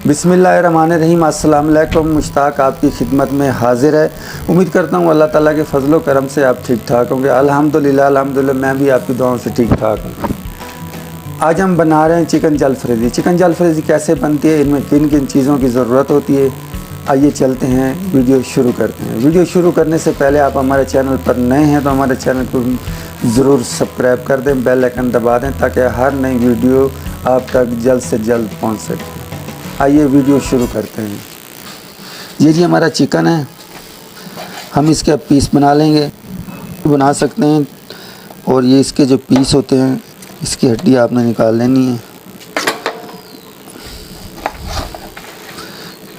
बिस्मिल्लाहिर्रहमानिर्रहीम। अस्सलाम वालेकुम। मुश्ताक आपकी खिदमत में हाज़िर है। उम्मीद करता हूँ अल्लाह ताला के फजलो करम से आप ठीक ठाक होंगे। अल्हम्दुलिल्लाह मैं भी आपकी दुआओं से ठीक ठाक हूँ। आज हम बना रहे हैं चिकन जलफ्रेज़ी। चिकन जलफ्रेज़ी कैसे बनती है, इनमें किन किन चीज़ों की ज़रूरत होती है, आइए चलते हैं, वीडियो शुरू करते हैं। वीडियो शुरू करने से पहले आप हमारे चैनल पर नए हैं तो हमारे चैनल को ज़रूर सब्सक्राइब कर दें, बेल आइकन दबा दें ताकि हर नई वीडियो आप तक जल्द से जल्द पहुंच सके। आइए वीडियो शुरू करते हैं। ये जी हमारा चिकन है, हम इसके अब पीस बना लेंगे, बना सकते हैं। और ये इसके जो पीस होते हैं, इसकी हड्डी आपने निकाल लेनी है,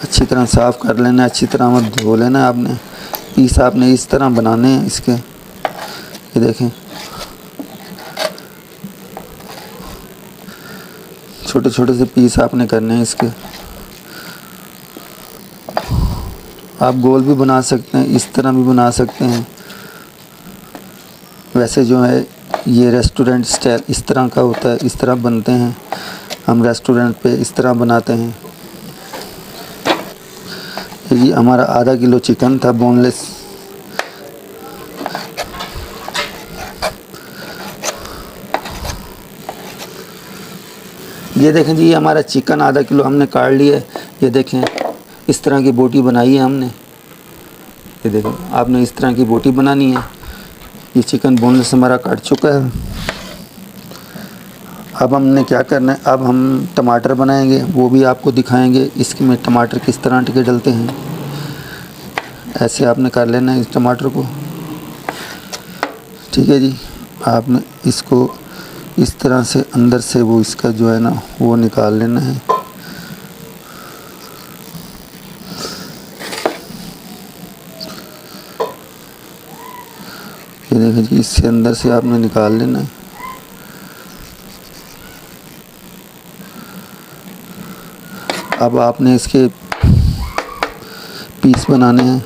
अच्छी तरह साफ़ कर लेना है, अच्छी तरह मत धो लेना है आपने। पीस आपने इस तरह बनाने हैं इसके, ये देखें छोटे छोटे से पीस आपने करने हैं इसके। आप गोल भी बना सकते हैं, इस तरह भी बना सकते हैं। वैसे जो है ये रेस्टोरेंट स्टाइल इस तरह का होता है, इस तरह बनते हैं। हम रेस्टोरेंट पे इस तरह बनाते हैं। ये हमारा आधा किलो चिकन था बोनलेस। ये देखें जी, हमारा चिकन आधा किलो हमने काट लिया है। ये देखें इस तरह की बोटी बनाई है हमने। ये देखें आपने इस तरह की बोटी बनानी है। ये चिकन बोनलेस हमारा काट चुका है। अब हमने क्या करना है, अब हम टमाटर बनाएंगे, वो भी आपको दिखाएंगे। इसमें टमाटर किस तरह के डलते हैं, ऐसे आपने कर लेना है इस टमाटर को। ठीक है जी, आपने इसको इस तरह से अंदर से वो इसका जो है ना वो निकाल लेना है। ये देखिए जी, इससे अंदर से आपने निकाल लेना है। अब आपने इसके पीस बनाने हैं।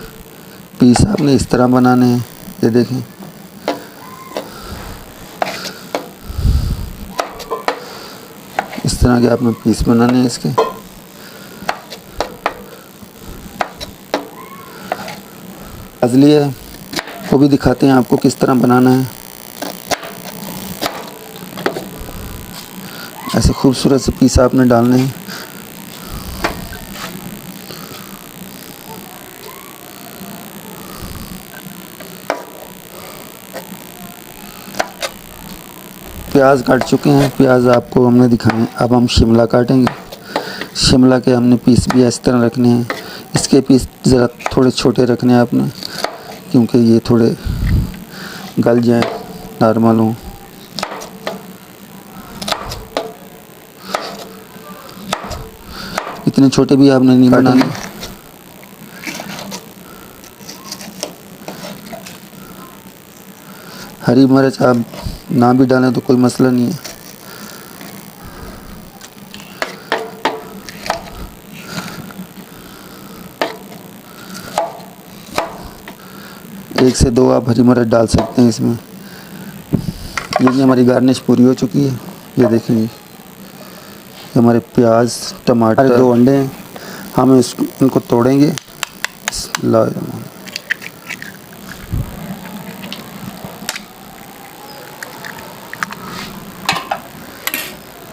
पीस आपने इस तरह बनाने हैं, ये देखें इस तरह के आपने पीस बनाने हैं इसके। अजली है वो भी दिखाते हैं आपको किस तरह बनाना है। ऐसे खूबसूरत से पीस आपने डालने हैं। प्याज काट चुके हैं, प्याज आपको हमने दिखाए। अब हम शिमला काटेंगे। शिमला के हमने पीस भी इस तरह रखने हैं। इसके पीस ज़रा थोड़े छोटे रखने हैं आपने, क्योंकि ये थोड़े गल जाएं, नॉर्मल हों। इतने छोटे भी आपने नहीं बनाने। हरी मिर्च आप ना भी डालें तो कोई मसला नहीं है। एक से दो आप हरी मिर्च डाल सकते हैं इसमें। ये हमारी गार्निश पूरी हो चुकी है। ये देखें जी, हमारे प्याज टमाटर, 2 अंडे हैं। हम इनको तोड़ेंगे।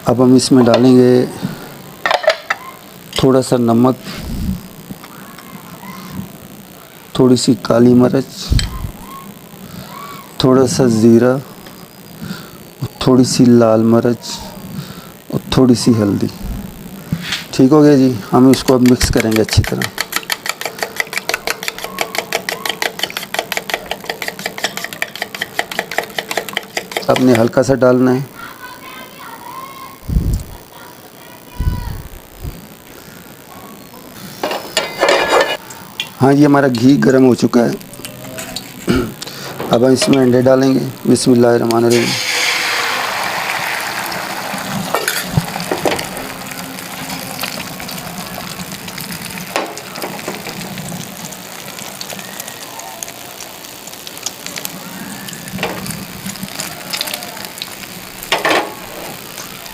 अब हम इसमें डालेंगे थोड़ा सा नमक, थोड़ी सी काली मिर्च, थोड़ा सा ज़ीरा, थोड़ी सी लाल मिर्च और थोड़ी सी हल्दी। ठीक हो गया जी। हम इसको अब मिक्स करेंगे अच्छी तरह। आपने हल्का सा डालना है। हाँ, ये हमारा घी गर्म हो चुका है। अब हम इसमें अंडे डालेंगे। बिस्मिल्लाहिर्रहमानिर्रहीम।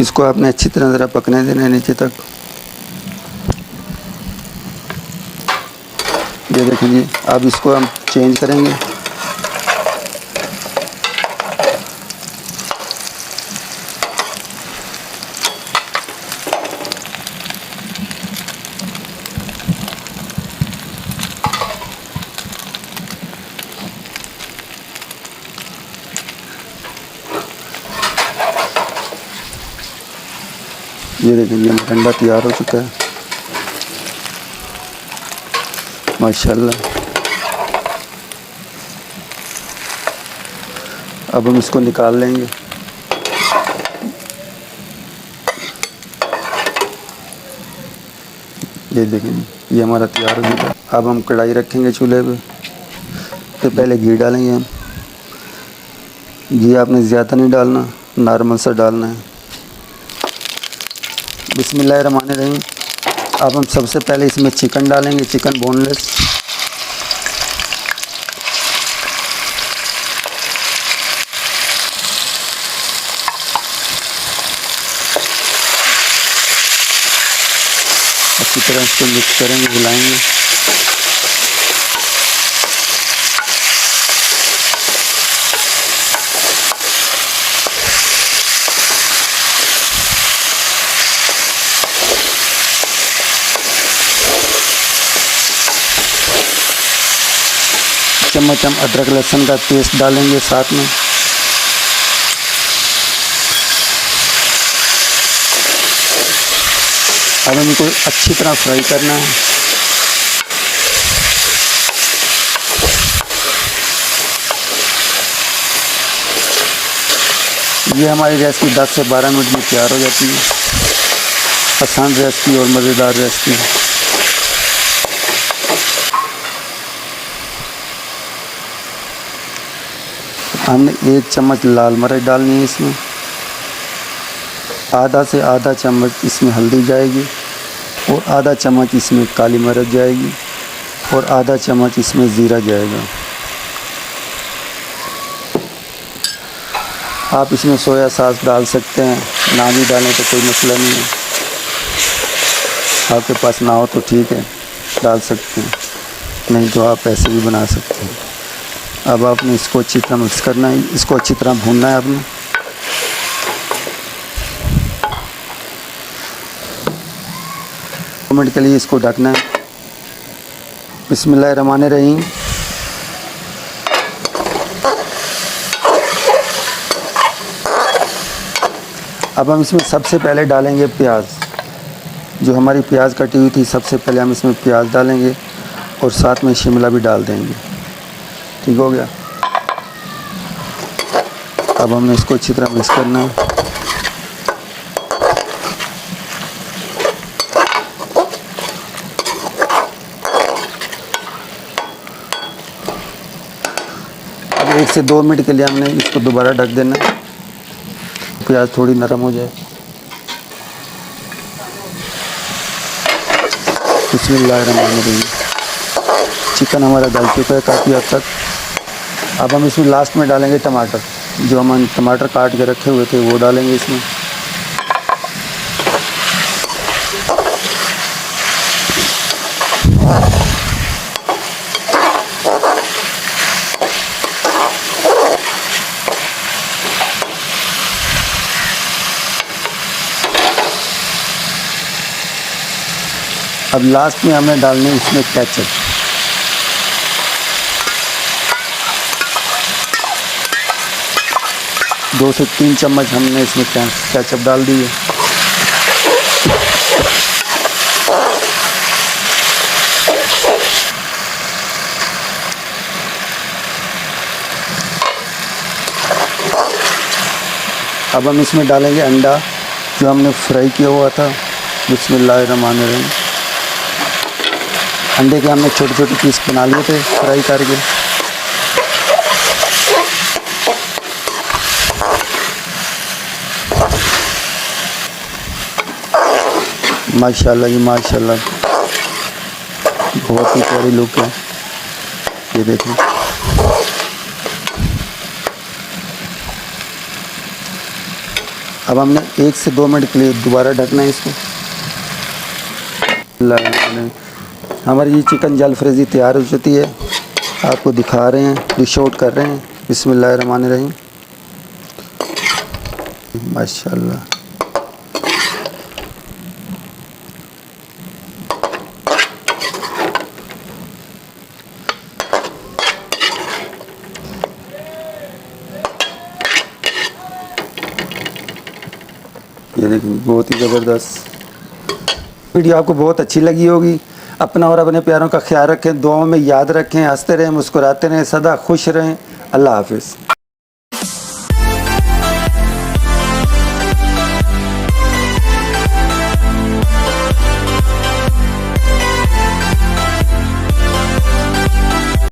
इसको आपने अच्छी तरह ज़रा पकने देना है नीचे तक। ये देखें जी, अब इसको हम चेंज करेंगे। ये देखिए ये अंडा तैयार हो चुका है माशाल्लाह। अब हम इसको निकाल लेंगे। ये देखिए ये हमारा तैयार हो चुका है। अब हम कढ़ाई रखेंगे चूल्हे पे। तो पहले घी डालेंगे हम। घी आपने ज़्यादा नहीं डालना, नॉर्मल सा डालना है। बिस्मिल्लाहिर्रहमानिर्रहीम। अब हम सबसे पहले इसमें चिकन डालेंगे, चिकन बोनलेस। अच्छी तरह इसको मिक्स करेंगे, हिलाएंगे। चम्मच हम अदरक लहसुन का पेस्ट डालेंगे साथ में। अब हम इनको अच्छी तरह फ्राई करना है। ये हमारी रेसिपी 10 से 12 मिनट में तैयार हो जाती है। आसान रेसिपी और मज़ेदार रेसिपी। हमने 1 चम्मच लाल मिर्च डालनी है इसमें। आधा से आधा चम्मच इसमें हल्दी जाएगी और आधा चम्मच इसमें काली मिर्च जाएगी और आधा चम्मच इसमें ज़ीरा जाएगा। आप इसमें सोया सॉस डाल सकते हैं, ना भी डालें तो कोई मसला नहीं है। आपके पास ना हो तो ठीक है, डाल सकते हैं, नहीं तो आप ऐसे भी बना सकते हैं। अब आपने इसको अच्छी तरह मिक्स करना है, इसको अच्छी तरह भूनना है आपने। 2 मिनट के लिए इसको ढकना है। बिस्मिल्लाहिर्रहमानिर्रहीम। अब हम इसमें सबसे पहले डालेंगे प्याज। जो हमारी प्याज कटी हुई थी, सबसे पहले हम इसमें प्याज डालेंगे और साथ में शिमला भी डाल देंगे। ठीक हो गया। अब हमने इसको अच्छी तरह मिक्स करना है। अब 1 से 2 मिनट के लिए हमने इसको दोबारा ढक देना है, प्याज थोड़ी नरम हो जाए। बिस्मिल्लाहिर्रहमानिर्रहीम। चिकन हमारा गल चुका है काफ़ी हद तक। अब हम इसमें लास्ट में डालेंगे टमाटर। जो हम टमाटर काट के रखे हुए थे वो डालेंगे इसमें। अब लास्ट में हमें डालने इसमें केचप। 2 से 3 चम्मच हमने इसमें केचप डाल दी है। अब हम इसमें डालेंगे अंडा जो हमने फ्राई किया हुआ था। बिस्मिल्लाहिर्रहमानिर्रहीम। अंडे के हमने छोटे छोटे पीस बना लिए थे फ्राई करके। माशाल्लाह जी माशाल्लाह, बहुत ही प्यारी लुक है। ये देखें। अब हमने 1 से 2 मिनट के लिए दोबारा ढकना है इसको। हमारी ये चिकन जलफ्रेज़ी तैयार हो चुकी है, आपको दिखा रहे हैं, डिश आउट कर रहे हैं। बिस्मिल्लाहिर्रहमानिर्रहीम। माशाल्लाह। ये देखिए बहुत ही ज़बरदस्त। वीडियो आपको बहुत अच्छी लगी होगी। अपना और अपने प्यारों का ख्याल रखें, दुआओं में याद रखें, हंसते रहें, मुस्कुराते रहें, सदा खुश रहें। अल्लाह हाफिज़।